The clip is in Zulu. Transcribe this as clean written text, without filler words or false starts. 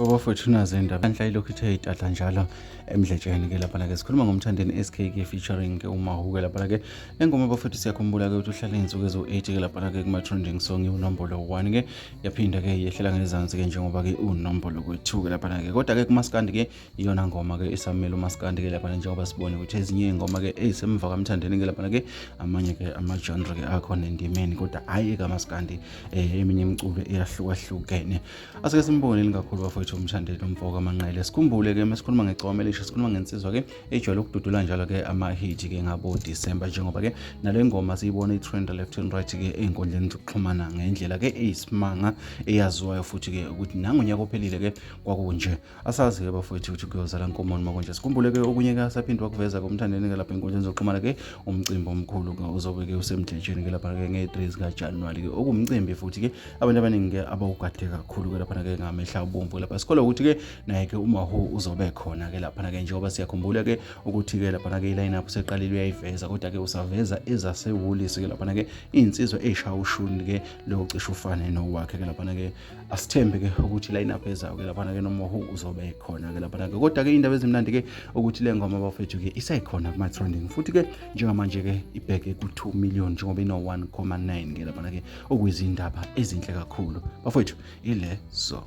Bafowethu nazi indaba enhla ilokhu ithe itatla njalo emdletsheni ke lapha ke sikhuluma ngomthandeni SK ke featuring ke uMahu ke lapha ke engoma bafowethu siyakhumbula ke ukuthi uhlala insuku ezo-8 ke lapha ke kuma trending song unombolo 1 ke yaphinda ke yehlela ngezansi ke njengoba ke unombolo ku-2 ke lapha ke kodwa ke kumaskandi ke iyona ngoma ke esamela umaskandi ke lapha njengoba sibone ukuthi ezinye ingoma ke ezisemva kamthandeni ke lapha ke amanye ke ama-genre ke akhona endimeni kodwa hayi kamaskandi eminye imiculo iyahlukahlukene asike simbone kakhulu bafowethu umthandeni umfoka amanqele sikhumbule ke masikhuluma ngegcoma elisha sikhuluma ngensizwa ke ejwayele ukududula njalo ke ama-hit ke ngabo December njengoba ke nale ngoma siyibona i-trend left and right ke einkundleni zokuxhumana ngendlela ke eyisimanga eyaziwayo futhi ke ukuthi nangunyaka ophelile ke kwakunje asazi ke bafowethu ukuthi kuyozala nkomoni makonje sikhumbule ke okunye ke saphindwa kuveza kumthandeni ke lapha einkundleni zokuxhumana ke umcimbi omkhulu ke uzobe ke usemdletsheni ke lapha ke nge-3 zikaJanuwari ke okumcimbi futhi ke abantu abaningi ke abawugade kakhulu ke lapha ke ngamehla ubomvu lapha sikholwa ukuthi ke naye ke uMahu uzobe khona ke lapha ke njengoba siyakhumbula ke ukuthi ke lapha ke i-line up seqalile uyayiveza kodwa ke usaveza ezasewulisi ke lapha ke insizwa eshaya ushuni ke lo cishe ufane nowakhe ke lapha ke asithembe ke ukuthi line up ezayo ke lapha ke noMahu uzobe khona ke lapha ke kodwa ke indaba ezimnandi ke ukuthi le ngoma bafethu ke isayikhona kuma trending futhi ke njengamanje ke ibheke ku 2 million njengoba ino 1.9 ke lapha ke okuyizindaba ezinhle kakhulu bafethu ile so